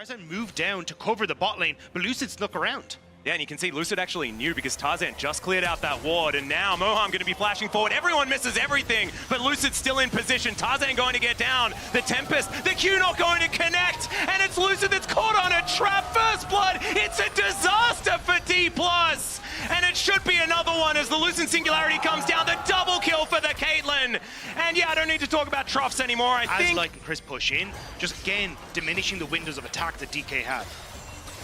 Tarzan moved down to cover the bot lane, but Lucid snuck around. Yeah, and you can see Lucid actually knew because Tarzan just cleared out that ward, and now Moham going to be flashing forward. Everyone misses everything, but Lucid's still in position. Tarzan going to get down. The Tempest, the Q not going to connect, and it's Lucid that's caught on a trap. First blood, it's a disaster for Dplus, and it should be another one as the Lucid Singularity comes down. The double kill for the Caitlyn, and yeah, I don't need to talk about troughs anymore. I think like Chris push in, just again diminishing the windows of attack that DK have.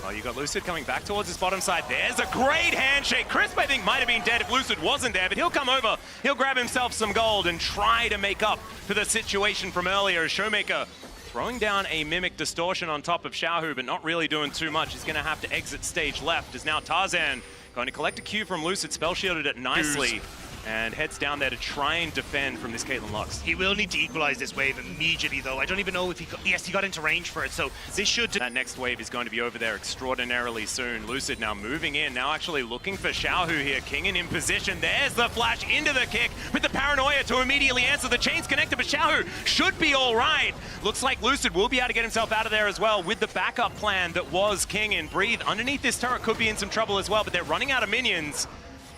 Oh, you got Lucid coming back towards his bottom side. There's a great handshake. Crisp, I think, might have been dead if Lucid wasn't there, but he'll come over. He'll grab himself some gold and try to make up for the situation from earlier. Showmaker throwing down a Mimic Distortion on top of Xiaohu, but not really doing too much. He's going to have to exit stage left, as now Tarzan going to collect a Q from Lucid, spell shielded it nicely, and heads down there to try and defend from this Caitlyn Lux. He will need to equalize this wave immediately, though. I don't even know if he got, yes, he got into range for it, so this should... That next wave is going to be over there extraordinarily soon. Lucid now moving in, now actually looking for Xiaohu here. Kingen in position. There's the flash into the kick with the paranoia to immediately answer. The chain's connected, but Xiaohu should be all right. Looks like Lucid will be able to get himself out of there as well with the backup plan that was Kingen. Breathe underneath this turret could be in some trouble as well, but they're running out of minions.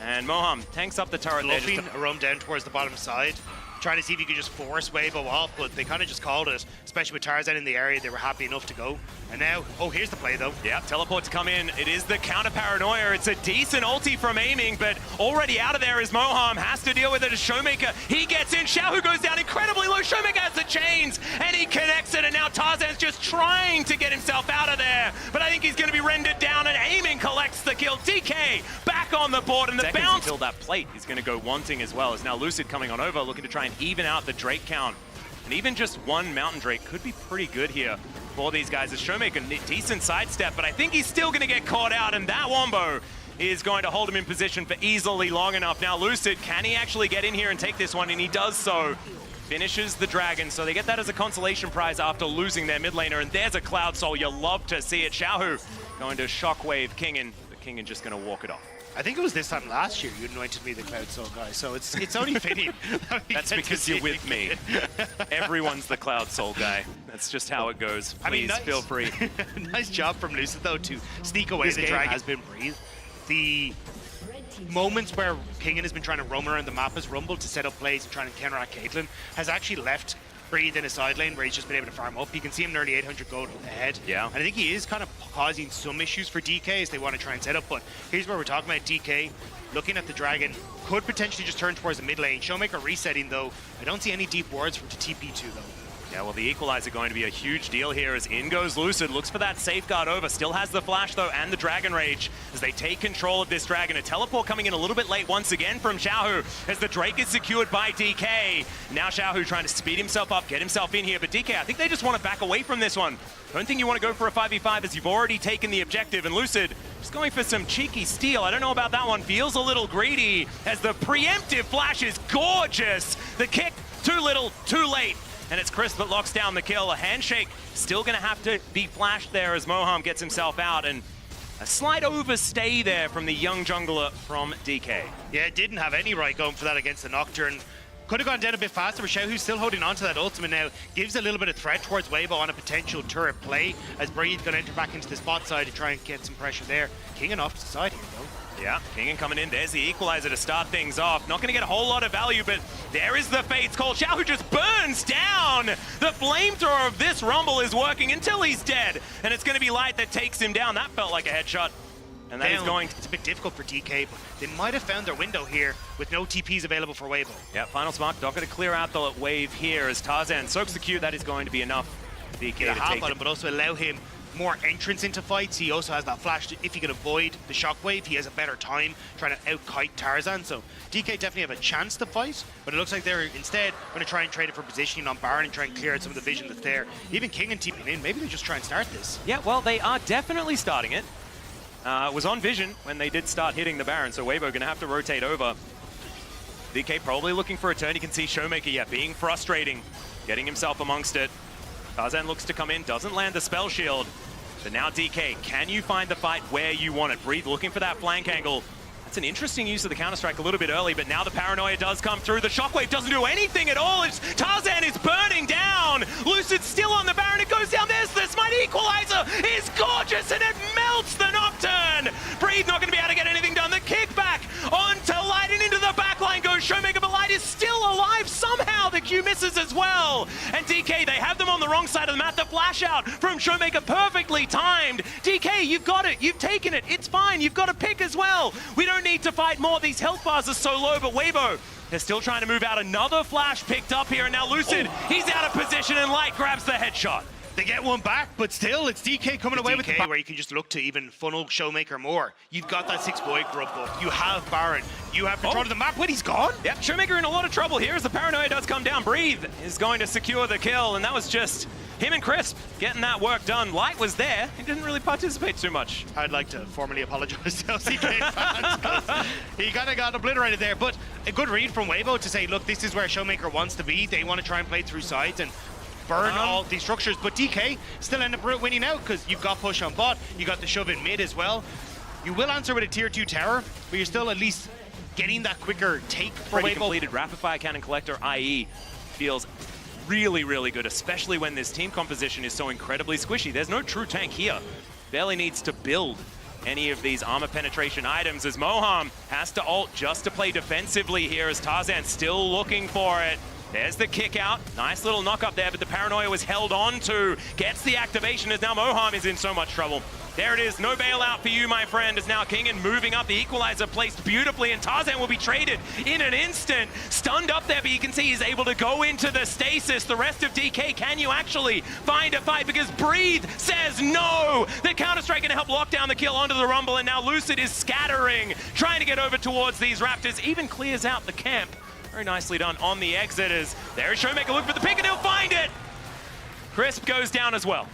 And Moham tanks up the turret there. Bluffing a roam down towards the bottom side, trying to see if you could just force Weibo off, but they kind of just called it, especially with Tarzan in the area. They were happy enough to go. And now, oh, here's the play though. Yeah, teleport to come in. It is the counter paranoia. It's a decent ulti from aiming, but already out of there is Moham. Has to deal with it as Showmaker. He gets in. Xiaohu goes down incredibly low. Showmaker has the chains, and he connects it, and now Tarzan's just trying to get himself out of there. But I think he's going to be rendered down, and aiming collects the kill. DK back on the board, and the bounce until that plate is going to go wanting as well, as now Lucid coming on over, looking to try and even out the Drake count. And even just one Mountain Drake could be pretty good here for these guys. As Showmaker, a decent sidestep, but I think he's still going to get caught out, and that Wombo is going to hold him in position for easily long enough. Now Lucid, can he actually get in here and take this one? And he does so. Finishes the Dragon, so they get that as a consolation prize after losing their mid laner. And there's a Cloud Soul. You love to see it. Xiaohu going to Shockwave Kingen. The Kingen just going to walk it off. I think it was this time last year you anointed me the Cloud Soul guy, so it's only fitting. That's because you're with me. Everyone's the Cloud Soul guy. That's just how it goes. Please, I mean, feel free. Nice job from Lucid, though, to sneak away the Dragon. Has been breathed. The moments where Kingen has been trying to roam around the map as Rumble to set up plays and trying to counteract Caitlyn has actually left Breathe in a side lane where he's just been able to farm up. You can see him nearly 800 gold ahead. Yeah. And I think he is kind of causing some issues for DK as they want to try and set up. But here's where we're talking about DK looking at the Dragon. Could potentially just turn towards the mid lane. Showmaker resetting though. I don't see any deep wards for to TP to though. Yeah, well, the Equalizer going to be a huge deal here as in goes Lucid. Looks for that safeguard over. Still has the Flash, though, and the Dragon Rage as they take control of this Dragon. A teleport coming in a little bit late once again from Xiaohu as the Drake is secured by DK. Now Xiaohu trying to speed himself up, get himself in here. But DK, I think they just want to back away from this one. Don't think you want to go for a 5v5 as you've already taken the objective. And Lucid just going for some cheeky steal. I don't know about that one. Feels a little greedy as the preemptive Flash is gorgeous. The kick, too little, too late. And it's Chris that locks down the kill. A handshake still going to have to be flashed there as Moham gets himself out. And a slight overstay there from the young jungler from DK. Yeah, didn't have any right going for that against the Nocturne. Could have gone down a bit faster, but Xiaohu's still holding on to that ultimate now. Gives a little bit of threat towards Weibo on a potential turret play as Breathe going to enter back into the spot side to try and get some pressure there. Kingen off to the side here, though. Yeah, Kingen coming in. There's the Equalizer to start things off. Not going to get a whole lot of value, but there is the Fate's Call. Xiaohu just burns down. The flamethrower of this Rumble is working until he's dead. And it's going to be Light that takes him down. That felt like a headshot. And that is going to... It's a bit difficult for DK, but they might have found their window here with no TPs available for Weibo. Yeah, Final Spark not going to clear out the wave here as Tarzan soaks the Q. That is going to be enough for DK to take it. But also allow him more entrance into fights. He also has that flash. If he can avoid the shockwave, he has a better time trying to out-kite Tarzan. So DK definitely have a chance to fight, but it looks like they're instead going to try and trade it for positioning on Baron and try and clear out some of the vision that's there. Even King and TPing in, maybe they just try and start this. Yeah, well, they are definitely starting it. It was on vision when they did start hitting the Baron, so Weibo going to have to rotate over. DK probably looking for a turn. You can see Showmaker, yeah, being frustrating, getting himself amongst it. Tarzan looks to come in, doesn't land the spell shield. But now DK, can you find the fight where you want it? Breathe looking for that flank angle. That's an interesting use of the Counter-Strike a little bit early, but now the paranoia does come through. The Shockwave doesn't do anything at all. Tarzan is burning down. Lucid's still on the Baron. It goes goes down. There's the Smite Equalizer is gorgeous, and it melts the Nocturne. Breathe not going to be able to get anything done. The kickback onto Light, and into the backline goes Showmaker, but Light is still alive. Somehow the Q misses as well. And DK, they have them on the wrong side of the map. The flash out from Showmaker, perfectly timed. DK, you've got it. You've taken it. It's fine. You've got a pick as well. We don't need to fight more. These health bars are so low, but Weibo, they're still trying to move out. Another flash picked up here, and now Lucid, he's out of position, and Light grabs the headshot. They get one back, but still, it's DK coming away with the where you can just look to even funnel Showmaker more. You've got that 6-boy grub buff. You have Baron. You have control of the map, but he's gone. Yep, Showmaker in a lot of trouble here as the Paranoia does come down. Breathe is going to secure the kill, and that was just him and Crisp getting that work done. Light was there. He didn't really participate too much. I'd like to formally apologize to LCK fans because he kind of got obliterated there, but a good read from Weibo to say, look, this is where Showmaker wants to be. They want to try and play through sides and burn all these structures, but DK still end up winning out because you've got push on bot, you got the shove in mid as well. You will answer with a tier 2 tower, but you're still at least getting that quicker take for Weibo. Weibo. Completed rapid fire cannon collector, IE, feels really, really good, especially when this team composition is so incredibly squishy. There's no true tank here. Barely needs to build any of these armor penetration items as Moham has to ult just to play defensively here as Tarzan still looking for it. There's the kick out. Nice little knock up there, but the Paranoia was held on to. Gets the activation as now Moham is in so much trouble. There it is. No bailout for you, my friend, as now Kingen moving up. The equalizer placed beautifully, and Tarzan will be traded in an instant. Stunned up there, but you can see he's able to go into the stasis. The rest of DK, can you actually find a fight? Because Breathe says no. The Counter-Strike going to help lock down the kill onto the Rumble, and now Lucid is scattering, trying to get over towards these Raptors. Even clears out the camp. Very nicely done on the exiters. There's Showmaker, look for the pick, and he'll find it. Crisp goes down as well.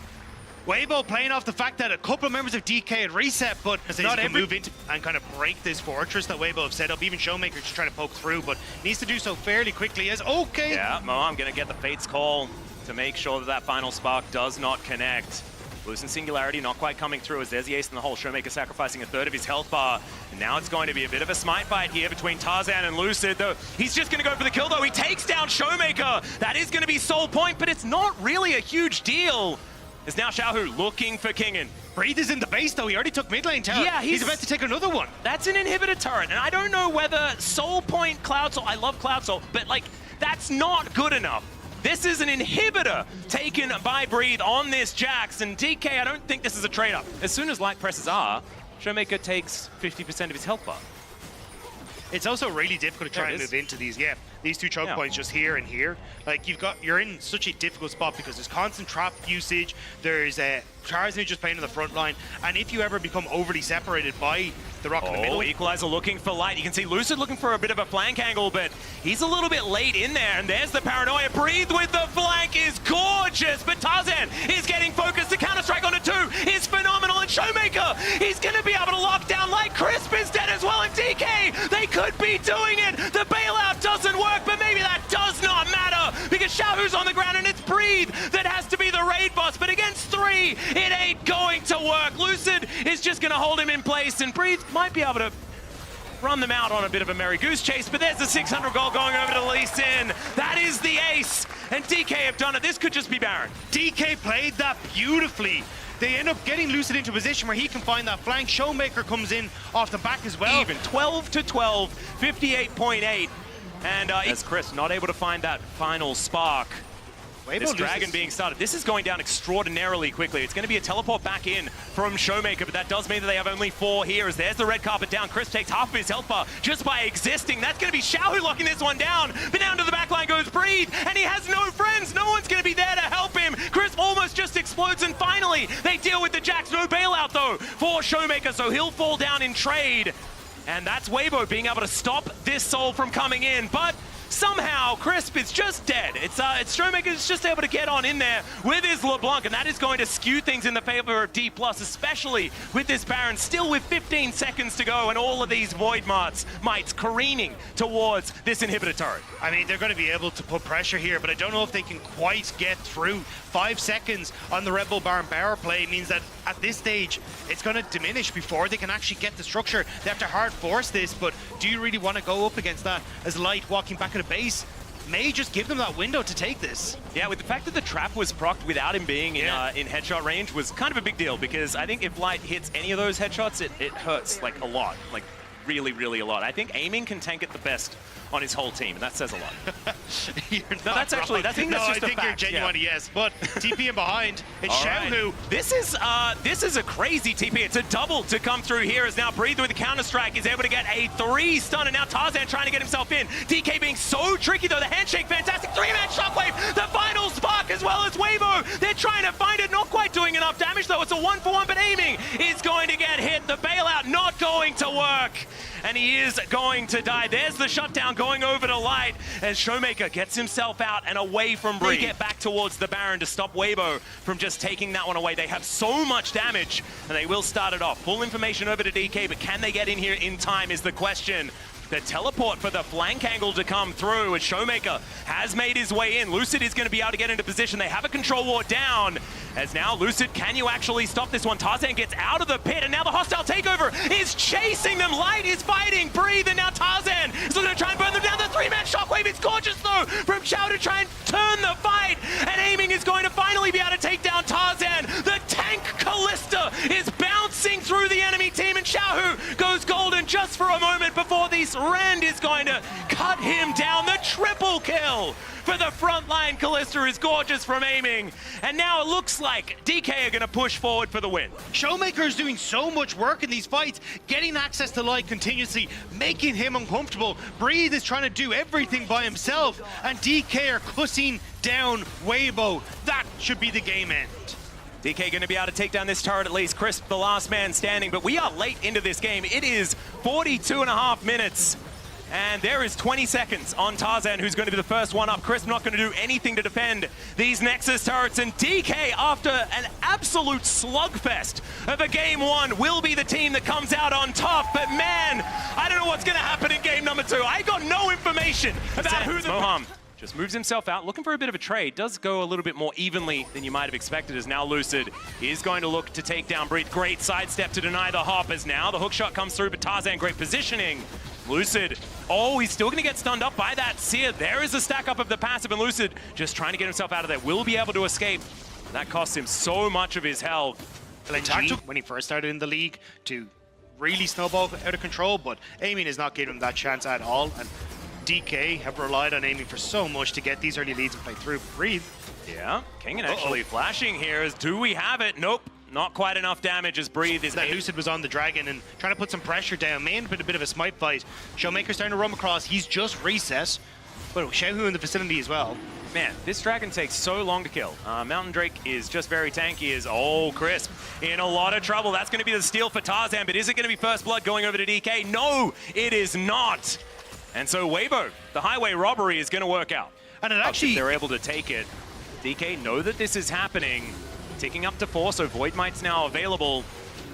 Weibo playing off the fact that a couple of members of DK had reset, but not able to move into and kind of break this fortress that Weibo have set up. Even Showmaker just trying to poke through, but needs to do so fairly quickly as okay. Yeah, Moham gonna get the Fate's Call to make sure that that final spark does not connect. Losing Singularity not quite coming through as there's the ace in the hole. Showmaker sacrificing a third of his health bar. And now it's going to be a bit of a smite fight here between Tarzan and Lucid, though he's just going to go for the kill, though. He takes down Showmaker. That is going to be soul point, but it's not really a huge deal. It's now Xiaohu looking for Kingen. Breathe is in the base, though. He already took mid lane tower. Yeah, he's about to take another one. That's an inhibitor turret, and I don't know whether soul point Cloud Soul, I love Cloud Soul, but like, that's not good enough. This is an inhibitor taken by Breathe on this Jax, and DK, I don't think this is a trade-up. As soon as Light presses R, Showmaker takes 50% of his health bar. It's also really difficult to try and move into these. Yeah, these two choke points just here and here. Like you're in such a difficult spot because there's constant trap usage. There's Tarzan just playing in the front line, and if you ever become overly separated by the rock in the middle. Equalizer looking for Light. You can see Lucid looking for a bit of a flank angle, but he's a little bit late in there, and there's the Paranoia. Breathe with the flank is gorgeous, but Tarzan is getting focused. The Counter-Strike on a 2 is phenomenal, and Showmaker, he's going to be able to lock down Light. Crisp is dead as well, and DK, they could be doing it. The bailout doesn't work, but maybe that does not matter, because Xiaohu's on the ground, and it's Breathe that has to be the raid boss, but against 3, it ain't going to work. Lucid is just going to hold him in place, and Breathe might be able to run them out on a bit of a merry goose chase, but there's the 600 gold going over to Lee Sin. That is the ace, and DK have done it. This could just be Baron. DK played that beautifully. They end up getting Lucid into a position where he can find that flank. Showmaker comes in off the back as well. Even 12-12, 58.8, and as Chris not able to find that final spark. This dragon being started. This is going down extraordinarily quickly. It's going to be a teleport back in from Showmaker, but that does mean that they have only 4 here as there's the red carpet down. Chris takes half of his health bar just by existing. That's going to be Xiaohu locking this one down. But down to the back line goes Breathe, and he has no friends. No one's going to be there to help him. Chris almost just explodes, and finally they deal with the Jax. No bailout, though, for Showmaker, so he'll fall down in trade. And that's Weibo being able to stop this soul from coming in, but somehow Crisp is just dead. It's Showmaker is just able to get on in there with his LeBlanc, and that is going to skew things in the favor of Dplus, especially with this Baron still with 15 seconds to go and all of these Void Mites careening towards this inhibitor turret. I mean, they're going to be able to put pressure here, but I don't know if they can quite get through. 5 seconds on the Red Bull Baron power play means that at this stage, it's going to diminish before they can actually get the structure. They have to hard force this, but do you really want to go up against that as Light walking back at a base? may just give them that window to take this. Yeah, with the fact that the trap was procced without him being in headshot range was kind of a big deal, because I think if Light hits any of those headshots, it hurts like a lot, like really, really a lot. I think aiming can tank it the best on his whole team, and that says a lot. No, that's actually, I think that's just a fact. You're genuine, yes. But TP in behind, it's Xiaohu. Right. This is a crazy TP. It's a double to come through here, as now Breathe with the counter-strike is able to get a 3 stun, and now Tarzan trying to get himself in. DK being so tricky, though. The handshake, fantastic. 3-man shockwave, the final spark, as well as Weibo. They're trying to find it, not quite doing enough damage, though. It's a 1-for-1, but aiming is going to get hit. The bailout not going to work, and he is going to die. There's the shutdown going over to Light, as Showmaker gets himself out and away from Breathe. Get back towards the Baron to stop Weibo from just taking that one away. They have so much damage, and they will start it off. Full information over to DK, but can they get in here in time is the question. The teleport for the flank angle to come through, as Showmaker has made his way in. Lucid is going to be able to get into position. They have a control ward down, as now Lucid, can you actually stop this one? Tarzan gets out of the pit, and now the hostile takeover is chasing them. Light is fighting Breathe, and now Tarzan is going to try and burn them down. The 3-man shockwave is gorgeous, though, from Xiao to try and turn the fight, and aiming is going to finally be able to take down Tarzan. The tank Callista is bouncing through the enemy team, and Xiaohu goes golden just for a moment before these Rend is going to cut him down. The triple kill for the frontline. Callista is gorgeous from aiming. And now it looks like DK are going to push forward for the win. Showmaker is doing so much work in these fights, getting access to Light continuously, making him uncomfortable. Breathe is trying to do everything by himself, and DK are cussing down Weibo. That should be the game end. DK going to be able to take down this turret at least. Crisp, the last man standing, but we are late into this game. It is 42.5 minutes, and there is 20 seconds on Tarzan, who's going to be the first one up. Crisp not going to do anything to defend these Nexus turrets, and DK, after an absolute slugfest of a game 1, will be the team that comes out on top. But man, I don't know what's going to happen in game number 2. I got no information about who the... Moham just moves himself out, looking for a bit of a trade. Does go a little bit more evenly than you might have expected, as now Lucid is going to look to take down Breathe. Great sidestep to deny the hop, as now the hook shot comes through, but Tarzan, great positioning. Lucid, oh, he's still going to get stunned up by that Seer. There is a stack up of the passive, and Lucid just trying to get himself out of there. Will be able to escape. That costs him so much of his health. When he first started in the league to really snowball out of control, but aiming is not giving him that chance at all. And DK have relied on aiming for so much to get these early leads and play through. Breathe. Yeah, King actually flashing here. As do we have it? Nope. Not quite enough damage as Breathe is... That Lucid was on the Dragon and trying to put some pressure down. May have been a bit of a smite fight. Showmaker's starting to roam across. He's just reset. But Xiaohu in the vicinity as well. Man, this Dragon takes so long to kill. Mountain Drake is just very tanky. Oh, Crisp in a lot of trouble. That's going to be the steal for Tarzan, but is it going to be first blood going over to DK? No, it is not. And so Weibo, the highway robbery is going to work out. And it actually... If they're able to take it. DK know that this is happening. Ticking up to 4, so Void Might's now available.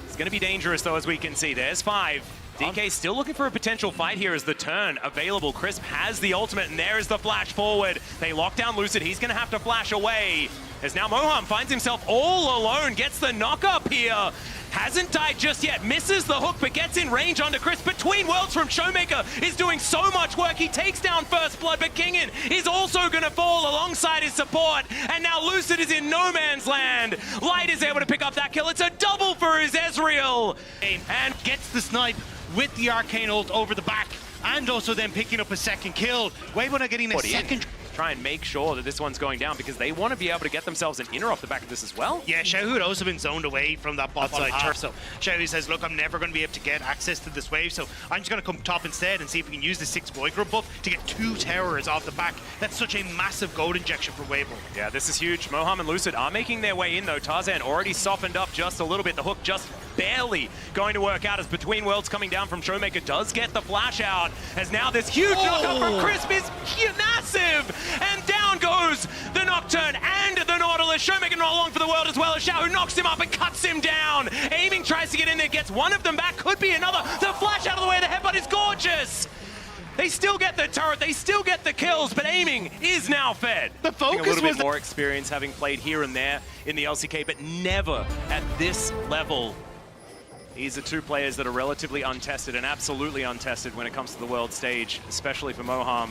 It's going to be dangerous, though, as we can see. There's 5. DK still looking for a potential fight here as the turn available. Crisp has the ultimate, and there's the flash forward. They lock down Lucid. He's going to have to flash away. As now Moham finds himself all alone, gets the knock up here. Hasn't died just yet, misses the hook, but gets in range onto Crisp. Between Worlds from Showmaker is doing so much work. He takes down first blood, but Kingin is also going to fall alongside his support. And now Lucid is in no man's land. Light is able to pick up that kill. It's a double for his Ezreal. And gets the snipe with the Arcane ult over the back, and also then picking up a second kill. Weibo not getting a second... Try and make sure that this one's going down, because they want to be able to get themselves an inner off the back of this as well. Yeah, Xiaohu had also been zoned away from that bot side turf. So Xiaohu says, look, I'm never going to be able to get access to this wave, so I'm just going to come top instead and see if we can use the 6 Void Grub buff to get 2 towers off the back. That's such a massive gold injection for Weibo. Yeah, this is huge. Moham and Lucid are making their way in, though. Tarzan already softened up just a little bit. The hook just barely going to work out, as Between Worlds coming down from Showmaker does get the flash out, as now this huge knockup from Crisp is massive, and down goes the Nocturne and the Nautilus. Showmaker not long for the world, as well as Xiao, who knocks him up and cuts him down. Aiming tries to get in there, gets one of them back, could be another. The flash out of the way, the headbutt is gorgeous. They still get the turret, they still get the kills, but aiming is now fed. The focus a little bit more experience having played here and there in the LCK, but never at this level. These are 2 players that are relatively untested and absolutely untested when it comes to the world stage, especially for Moham,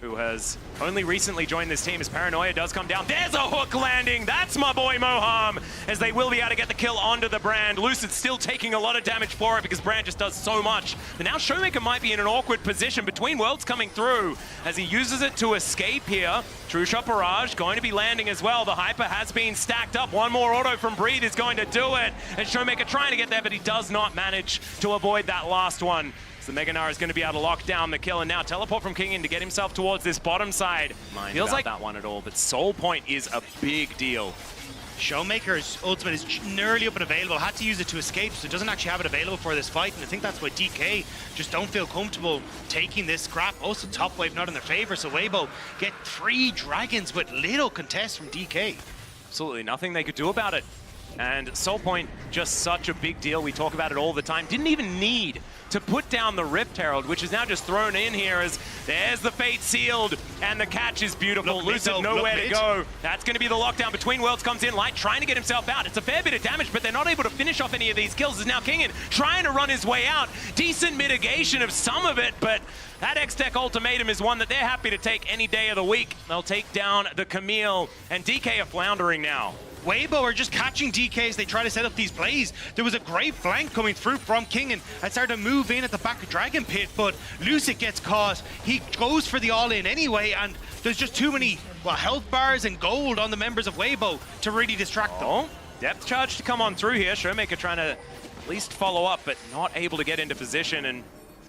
who has only recently joined this team as Paranoia does come down. There's a hook landing. That's my boy Moham, as they will be able to get the kill onto the Brand. Lucid still taking a lot of damage for it because Brand just does so much. But now Showmaker might be in an awkward position between worlds coming through as he uses it to escape here. True Shot Barrage going to be landing as well. The Hyper has been stacked up. One more auto from Breathe is going to do it. And Showmaker trying to get there, but he does not manage to avoid that last one. So Mega Gnar is going to be able to lock down the kill, and now teleport from King in to get himself towards this bottom side. Feels like that one at all, but Soul Point is a big deal. Showmaker's ultimate is nearly up and available. Had to use it to escape, so doesn't actually have it available for this fight. And I think that's why DK just don't feel comfortable taking this scrap. Also, top wave not in their favor, so Weibo get 3 dragons with little contest from DK. Absolutely nothing they could do about it. And Soul Point, just such a big deal. We talk about it all the time. Didn't even need to put down the Rift Herald, which is now just thrown in here as there's the Fate sealed, and the catch is beautiful. Lucid nowhere to go. That's going to be the lockdown. Between Worlds comes in, Light trying to get himself out. It's a fair bit of damage, but they're not able to finish off any of these kills. As now Kingin trying to run his way out. Decent mitigation of some of it, but that X-Tech ultimatum is one that they're happy to take any day of the week. They'll take down the Camille, and DK are floundering now. Weibo are just catching DK as they try to set up these plays. There was a great flank coming through from Kingin and started to move in at the back of Dragon Pit, but Lucid gets caught. He goes for the all-in anyway, and there's just too many health bars and gold on the members of Weibo to really distract them. Depth charge to come on through here. Showmaker trying to at least follow up, but not able to get into position, and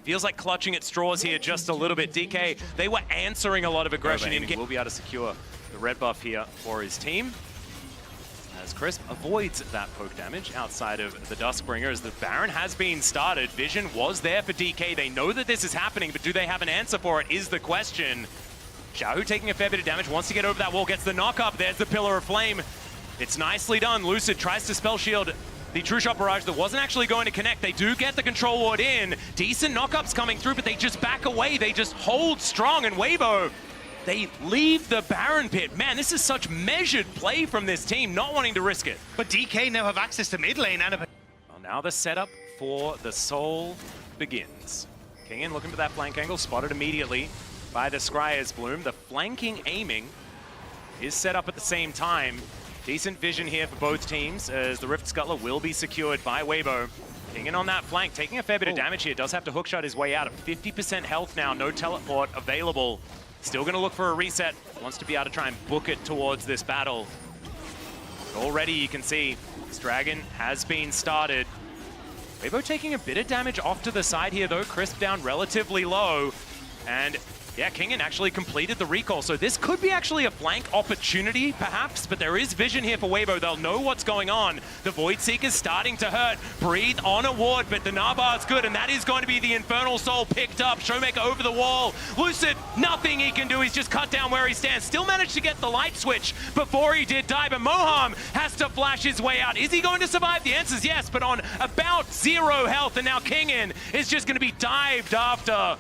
feels like clutching at straws here just a little bit. DK, they were answering a lot of aggression in game. Will be able to secure the red buff here for his team, as Crisp avoids that poke damage outside of the Duskbringer, as the Baron has been started. Vision was there for DK. They know that this is happening, but do they have an answer for it is the question. Xiaohu taking a fair bit of damage, wants to get over that wall, gets the knock up. There's the Pillar of Flame. It's nicely done. Lucid tries to spell shield the True Shot Barrage that wasn't actually going to connect. They do get the control ward in. Decent knockups coming through, but they just back away. They just hold strong, and Weibo, they leave the Baron Pit. Man, this is such measured play from this team, not wanting to risk it. But DK now have access to mid lane and well, now the setup for the Soul begins. Kingin looking for that flank angle, spotted immediately by the Scryer's Bloom. The flanking aiming is set up at the same time. Decent vision here for both teams, as the Rift Scuttler will be secured by Weibo. Kingin on that flank, taking a fair bit of damage here. Does have to hookshot his way out at 50% health now. No teleport available. Still going to look for a reset. Wants to be able to try and book it towards this battle. Already you can see this dragon has been started. Weibo taking a bit of damage off to the side here though. Crisp down relatively low. And yeah, Kingin actually completed the recall. So this could be actually a flank opportunity, perhaps, but there is vision here for Weibo. They'll know what's going on. The Void Seeker's starting to hurt. Breathe on a ward, but the Narbar's good, and that is going to be the Infernal Soul picked up. Showmaker over the wall. Lucid, nothing he can do. He's just cut down where he stands. Still managed to get the light switch before he did die, but Moham has to flash his way out. Is he going to survive? The answer is yes, but on about 0 health, and now Kingin is just going to be dived after.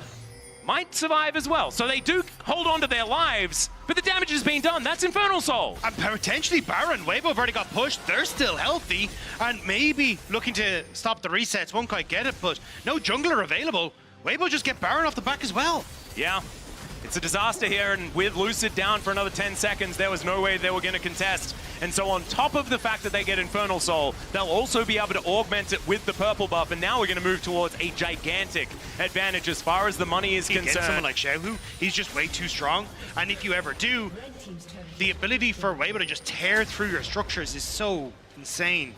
Might survive as well. So they do hold on to their lives, but the damage is being done. That's Infernal Soul. And potentially Baron. Weibo have already got pushed. They're still healthy and maybe looking to stop the resets. Won't quite get it, but no jungler available. Weibo just get Baron off the back as well. Yeah. It's a disaster here, and with Lucid down for another 10 seconds, there was no way they were going to contest. And so on top of the fact that they get Infernal Soul, they'll also be able to augment it with the purple buff, and now we're going to move towards a gigantic advantage as far as the money is concerned. Against someone like Xiaohu, he's just way too strong, and if you ever do, the ability for Weibo to just tear through your structures is so insane.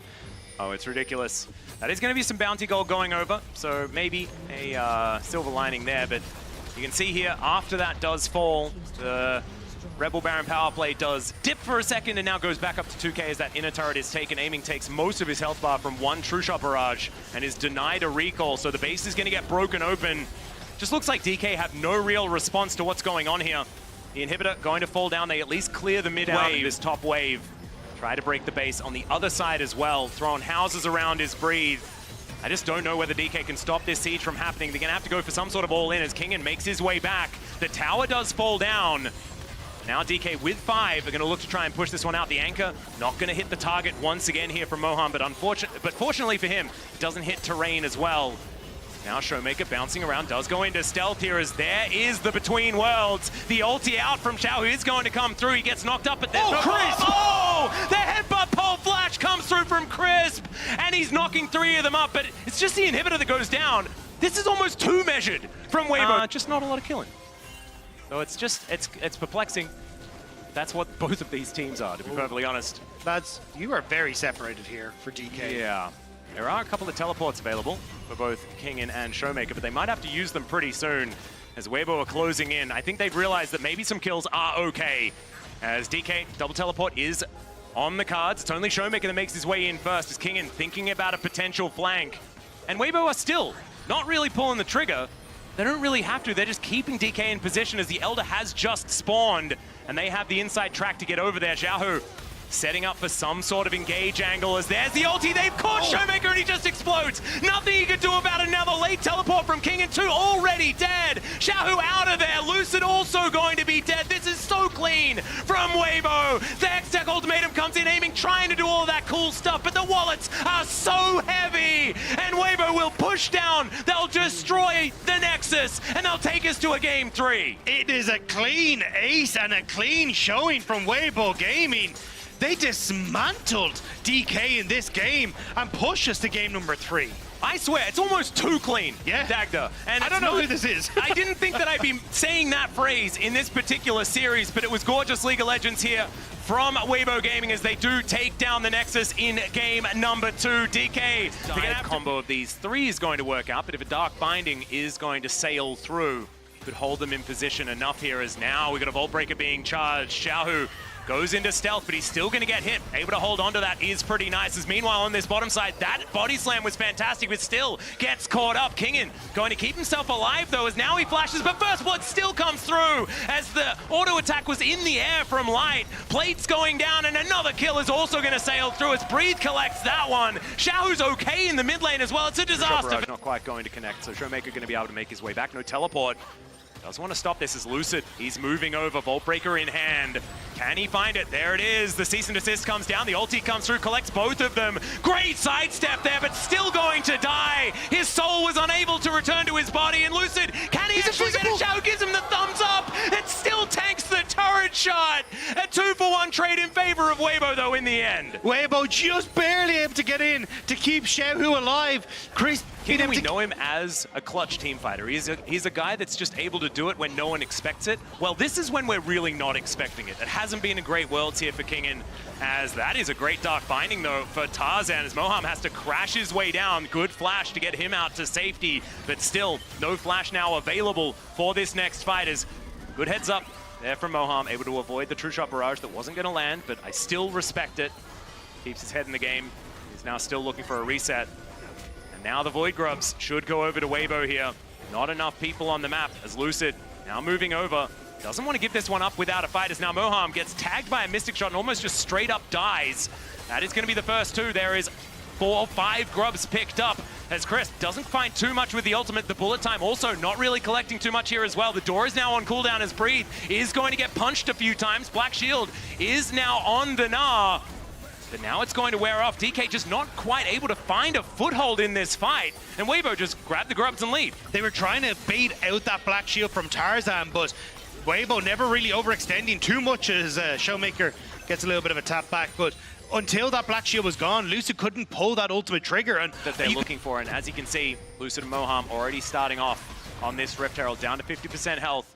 Oh, it's ridiculous. That is going to be some bounty gold going over, so maybe a silver lining there, but you can see here, after that does fall, the Rebel Baron power play does dip for a second and now goes back up to 2k as that inner turret is taken. Aiming takes most of his health bar from one True Shot Barrage and is denied a recall, so the base is going to get broken open. Just looks like DK have no real response to what's going on here. The inhibitor going to fall down. They at least clear the mid wave, this top wave. Try to break the base on the other side as well. Throwing houses around his Breathe. I just don't know whether DK can stop this siege from happening. They're going to have to go for some sort of all-in as Kingin makes his way back. The tower does fall down. Now DK with 5 are going to look to try and push this one out. The anchor not going to hit the target once again here from Moham, but fortunately for him, it doesn't hit terrain as well. Now Showmaker bouncing around, does go into stealth here as there is the Between Worlds. The ulti out from Xiao is going to come through. He gets knocked up, but there's Crisp! Oh! The headbutt pole flash comes through from Crisp, and he's knocking 3 of them up, but it's just the inhibitor that goes down. This is almost 2 measured from Weibo. Just not a lot of killing. So it's just, it's perplexing. That's what both of these teams are, to be perfectly honest. Lads, you are very separated here for DK. Yeah. There are a couple of teleports available for both Kingin and Showmaker, but they might have to use them pretty soon as Weibo are closing in. I think they've realized that maybe some kills are okay. As DK, double teleport is on the cards. It's only Showmaker that makes his way in first as Kingin thinking about a potential flank. And Weibo are still not really pulling the trigger. They don't really have to. They're just keeping DK in position as the Elder has just spawned, and they have the inside track to get over there. Xiaohu setting up for some sort of engage angle as there's the ulti. They've caught Showmaker and he just explodes. Nothing he can do about it. Now the late teleport from King and 2 already dead. Xiaohu out of there. Lucid also going to be dead. This is so clean from Weibo. The X-Tech ultimatum comes in aiming, trying to do all of that cool stuff, but the wallets are so heavy and Weibo will push down. They'll destroy the Nexus and they'll take us to a game 3. It is a clean ace and a clean showing from Weibo Gaming. They dismantled DK in this game and pushed us to game number 3. I swear, it's almost too clean, yeah. Dagda. And I don't know who this is. I didn't think that I'd be saying that phrase in this particular series, but it was gorgeous League of Legends here from Weibo Gaming as they do take down the Nexus in game number 2. DK, the combo of these 3 is going to work out, but if a Dark Binding is going to sail through, could hold them in position enough here as now we got a Vault Breaker being charged. Xiaohu goes into stealth, but he's still going to get hit. Able to hold on to that is pretty nice. As meanwhile, on this bottom side, that body slam was fantastic, but still gets caught up. Kingin going to keep himself alive, though, as now he flashes, but First Blood still comes through as the auto attack was in the air from Light. Plates going down, and another kill is also going to sail through as Breathe collects that one. Xiaohu's okay in the mid lane as well. It's a disaster. Not quite going to connect, so Showmaker going to be able to make his way back. No teleport. Does want to stop this as Lucid. He's moving over, Vault Breaker in hand. Can he find it? There it is. The cease and desist comes down. The ulti comes through, collects both of them. Great sidestep there, but still going to die. His soul was unable to return to his body, and Lucid, can he actually get a shout? Gives him the thumbs up, and still tanks the turret shot. A 2-for-1 trade in favor of Weibo, though, in the end. Weibo just barely able to get in to keep Xiaohu alive. Chris, we know him as a clutch team fighter. He's a guy that's just able to do it when no one expects it. Well, this is when we're really not expecting it. It hasn't been a great Worlds here for Kingin, as that is a great Dark Binding, though, for Tarzan, as Moham has to crash his way down. Good flash to get him out to safety, but still, no flash now available for this next fight. As good heads up there from Moham, able to avoid the True Shot barrage that wasn't going to land, but I still respect it. Keeps his head in the game. He's now still looking for a reset. Now the Void Grubs should go over to Weibo here. Not enough people on the map as Lucid now moving over. Doesn't want to give this one up without a fight as now Moham gets tagged by a Mystic Shot and almost just straight up dies. That is going to be the first 2. There is 4 or 5 Grubs picked up as Chris doesn't find too much with the ultimate. The bullet time also not really collecting too much here as well. The door is now on cooldown as Breathe is going to get punched a few times. Black Shield is now on the Gnar. But now it's going to wear off. DK just not quite able to find a foothold in this fight. And Weibo just grabbed the Grubs and lead. They were trying to bait out that Black Shield from Tarzan, but Weibo never really overextending too much as Showmaker gets a little bit of a tap back. But until that Black Shield was gone, Lucid couldn't pull that ultimate trigger. And that they're looking for. And as you can see, Lucid and Moham already starting off on this Rift Herald, down to 50% health.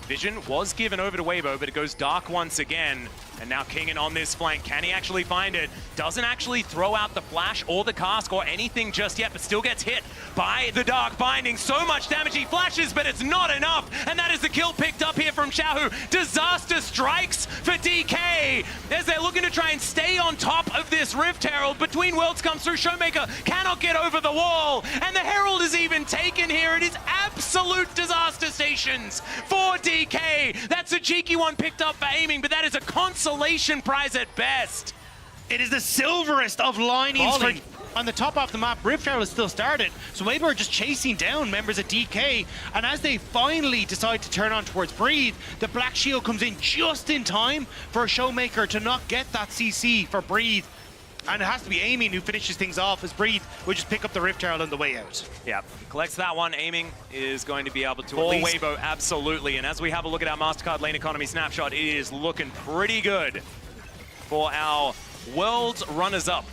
Vision was given over to Weibo, but it goes dark once again. And now Kingin on this flank. Can he actually find it? Doesn't actually throw out the flash or the cask or anything just yet, but still gets hit by the Dark Binding. So much damage, he flashes, but it's not enough. And that is the kill picked up here from Xiaohu. Disaster strikes for DK as they're looking to try and stay on top of this Rift Herald. Between Worlds comes through. Showmaker cannot get over the wall. And the Herald is even taken here. It is absolute disaster stations for DK. That's a cheeky one picked up for aiming, but that is a consolation prize at best. It is the silverest of linings on the top of the map. Rift Herald is still started, so Weibo are just chasing down members of DK, and as they finally decide to turn on towards Breathe, the Black Shield comes in just in time for Showmaker to not get that CC for Breathe. And it has to be Aiming who finishes things off as Breathe will just pick up the Rift Herald on the way out. Yeah, collects that one. Aiming is going to be able to For Weibo, absolutely. And as we have a look at our MasterCard lane economy snapshot, it is looking pretty good for our World's runners-up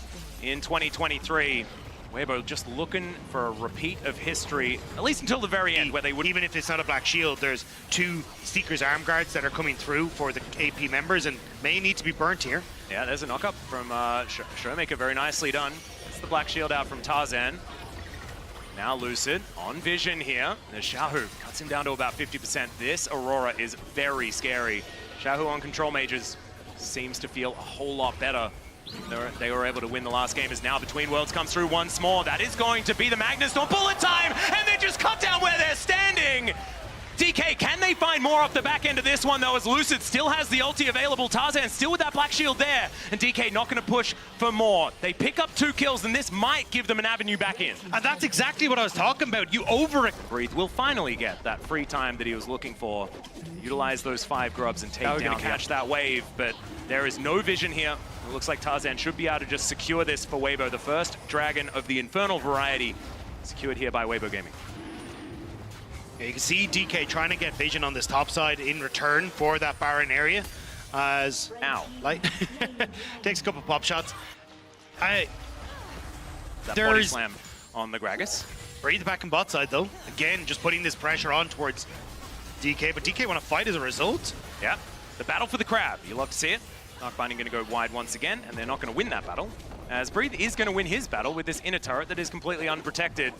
in 2023. Weibo just looking for a repeat of history, at least until the very end, where they would... Even if it's not a Black Shield, there's 2 Seeker's Arm Guards that are coming through for the AP members and may need to be burnt here. Yeah, there's a knock-up from Showmaker, very nicely done. That's the Black Shield out from Tarzan. Now Lucid on vision here. There's Xiaohu, cuts him down to about 50%. This Aurora is very scary. Xiaohu on control mages seems to feel a whole lot better. They were able to win the last game as now Between Worlds comes through once more. That is going to be the Magnustorm bullet time, and they just cut down where they're standing. DK, can they find more off the back end of this one, though, as Lucid still has the ulti available. Tarzan still with that Black Shield there, and DK not going to push for more. They pick up 2 kills, and this might give them an avenue back in. And that's exactly what I was talking about. You over it. Breathe will finally get that free time that he was looking for. Utilize those 5 grubs and take down, catch that wave, but there is no vision here. It looks like Tarzan should be able to just secure this for Weibo. The first dragon of the Infernal variety secured here by Weibo Gaming. Yeah, you can see DK trying to get vision on this top side in return for that Baron area. As like takes a couple pop shots. That body slam on the Gragas. Breathe back on bot side though. Again, just putting this pressure on towards DK, but DK want to fight as a result. Yeah, the battle for the crab. You love to see it. Darkbinding going to go wide once again, and they're not going to win that battle, as Breathe is going to win his battle with this inner turret that is completely unprotected.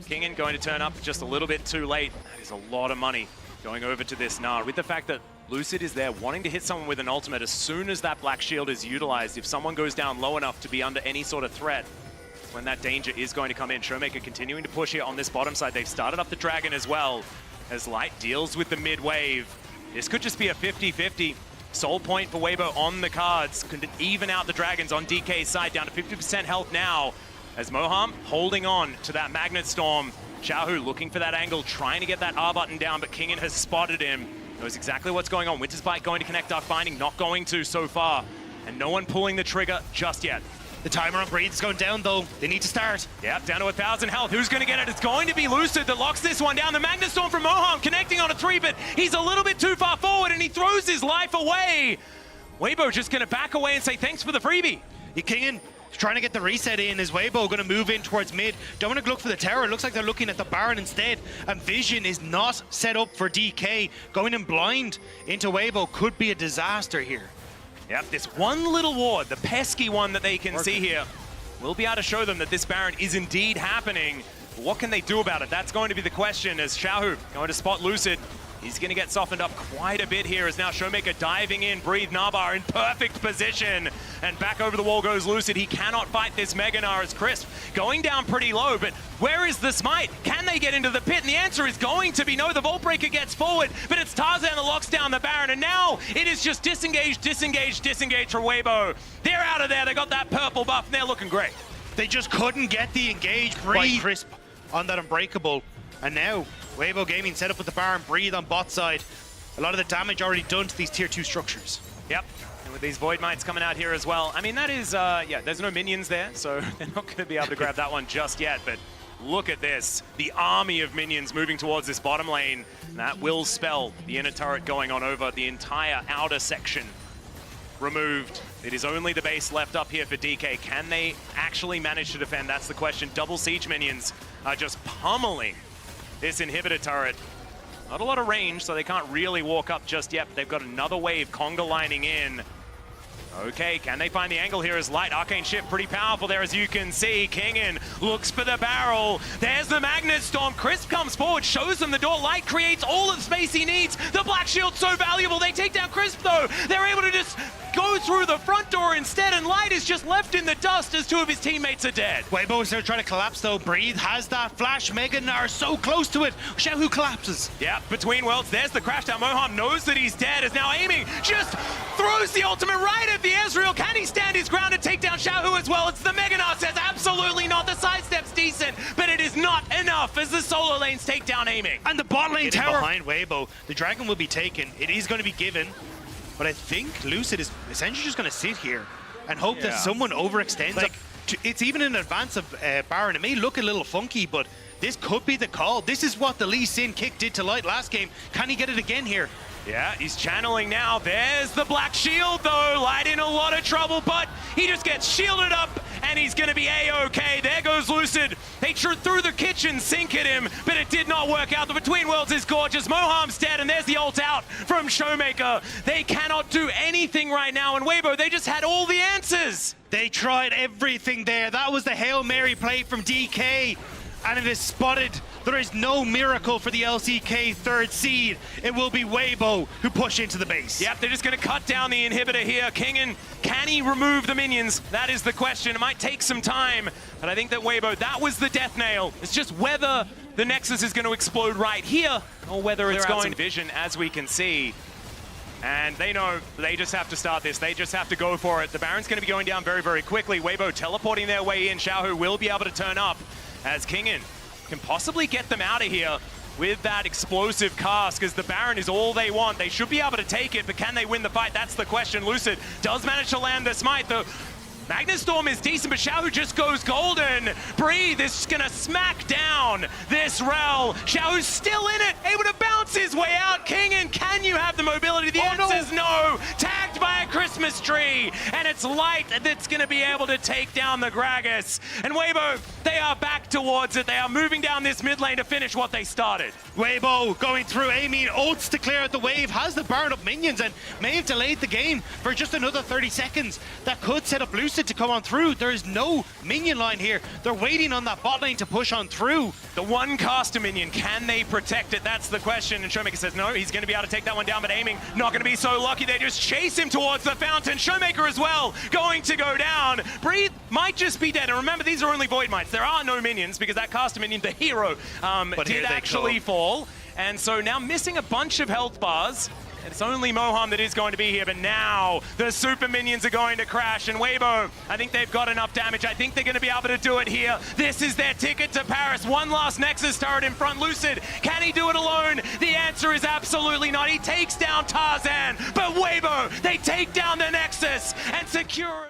Kingen going to turn up just a little bit too late. That is a lot of money going over to this Gnar. With the fact that Lucid is there wanting to hit someone with an ultimate as soon as that Black Shield is utilized, if someone goes down low enough to be under any sort of threat, when that danger is going to come in. Showmaker continuing to push here on this bottom side. They've started up the Dragon as well, as Light deals with the mid wave. This could just be a 50-50. Soul point for Weibo on the cards. Could even out the Dragons on DK's side, down to 50% health now. As Moham holding on to that Magnet Storm. Xiaohu looking for that angle, trying to get that R button down, but Kingen has spotted him. Knows exactly what's going on. Winter's Bite going to connect Darkbinding, not going to so far. And no one pulling the trigger just yet. The timer on Breathe is going down though. They need to start. Yep, down to 1,000 health. Who's going to get it? It's going to be Lucid that locks this one down. The Magnustorm from Moham connecting on a 3, but he's a little bit too far forward and he throws his life away. Weibo just going to back away and say thanks for the freebie. Kingen trying to get the reset in as Weibo going to move in towards mid. Don't want to look for the tower. It looks like they're looking at the Baron instead. And vision is not set up for DK. Going in blind into Weibo could be a disaster here. Yep, this one little ward, the pesky one that they can see here, will be able to show them that this Baron is indeed happening. But what can they do about it? That's going to be the question, as Xiaohu going to spot Lucid. He's going to get softened up quite a bit here, as now Showmaker diving in, Breathe Nabar in perfect position. And back over the wall goes Lucid. He cannot fight this Mega Gnar as Crisp going down pretty low, but where is the smite? Can they get into the pit? And the answer is going to be no. The Vault Breaker gets forward, but it's Tarzan that locks down the Baron, and now it is just disengage, disengage, disengage for Weibo. They're out of there. They got that purple buff, and they're looking great. They just couldn't get the engage. Breathe Crisp on that Unbreakable. And now Weibo Gaming set up with the Baron, Breathe on bot side. A lot of the damage already done to these tier 2 structures. Yep, and with these Void Mites coming out here as well. I mean, that is, yeah, there's no minions there, so they're not going to be able to grab that one just yet, but look at this. The army of minions moving towards this bottom lane. That will spell the inner turret going on over the entire outer section. Removed. It is only the base left up here for DK. Can they actually manage to defend? That's the question. Double siege minions are just pummeling this inhibitor turret. Not a lot of range, so they can't really walk up just yet, but they've got another wave Conga lining in. Okay, can they find the angle here as Light? Arcane Shift pretty powerful there, as you can see. Kingen looks for the barrel. There's the Magnet Storm. Crisp comes forward, shows them the door. Light creates all of the space he needs. The Black Shield's so valuable. They take down Crisp, though. They're able to just go through the front door instead, and Light is just left in the dust as 2 of his teammates are dead. Weibo is there trying to collapse, though. Breathe has that flash. Mega Gnar so close to it. Xiaohu collapses. Yeah, Between Worlds. There's the crash down. Moham knows that he's dead, is now aiming. Just throws the ultimate right at the Ezreal. Can he stand his ground and take down Xiaohu as well? It's the Mega Gnar says absolutely not. The sidestep's decent, but it is not enough as the solo lanes take down aiming. And the bot lane tower behind Weibo. The Dragon will be taken. It is going to be given. But I think Lucid is essentially just going to sit here. and hope that someone overextends. Like, It's even in advance of Baron. It may look a little funky, but this could be the call. This is what the Lee Sin kick did to Light last game. Can he get it again here? Yeah, he's channeling now. There's the black shield, though. Light in a lot of trouble, but he just gets shielded up, and he's going to be A-OK. There goes Lucid. They threw the kitchen sink at him, but it did not work out. The Between Worlds is gorgeous. Moham's dead, and there's the ult out from Showmaker. They cannot do anything right now, and Weibo, they just had all the answers. They tried everything there. That was the Hail Mary play from DK, and it is spotted. There is no miracle for the LCK third seed. It will be Weibo who push into the base. Yep, they're just going to cut down the inhibitor here. Kingen, can he remove the minions? That is the question. It might take some time, but I think that Weibo, that was the death nail. It's just whether the Nexus is going to explode right here or whether it's going to vision, as we can see. And they know they just have to start this. They just have to go for it. The Baron's going to be going down very, very quickly. Weibo teleporting their way in. Xiaohu will be able to turn up as Kingen can possibly get them out of here with that explosive cast, because the Baron is all they want. They should be able to take it, but can they win the fight? That's the question. Lucid does manage to land the smite, though. Magnus Storm is decent, but Xiaohu just goes golden. Breathe is gonna smack down this Rel. Xiaohu's still in it, able to bounce his way out. Kingen, can you have the mobility? The answer is no. Tagged by a Christmas tree, and it's Light that's gonna be able to take down the Gragas. And Weibo, they are back towards it. They are moving down this mid lane to finish what they started. Weibo going through, aiming, ults to clear out the wave, has the Baron up minions, and may have delayed the game for just another 30 seconds. That could set up Lucid to come on through. There is no minion line here. They're waiting on that bot lane to push on through. The one caster minion, can they protect it? That's the question. And Showmaker says no, he's going to be able to take that one down, but aiming not going to be so lucky. They just chase him towards the fountain. Showmaker as well going to go down. Breathe might just be dead. And remember, these are only Void Mites. There are no minions because that caster minion, the hero, did actually fall. And so now missing a bunch of health bars. It's only Moham that is going to be here, but now the super minions are going to crash, and Weibo, I think they've got enough damage. I think they're going to be able to do it here. This is their ticket to Paris. One last Nexus turret in front. Lucid, can he do it alone? The answer is absolutely not. He takes down Tarzan, but Weibo, they take down the Nexus and secure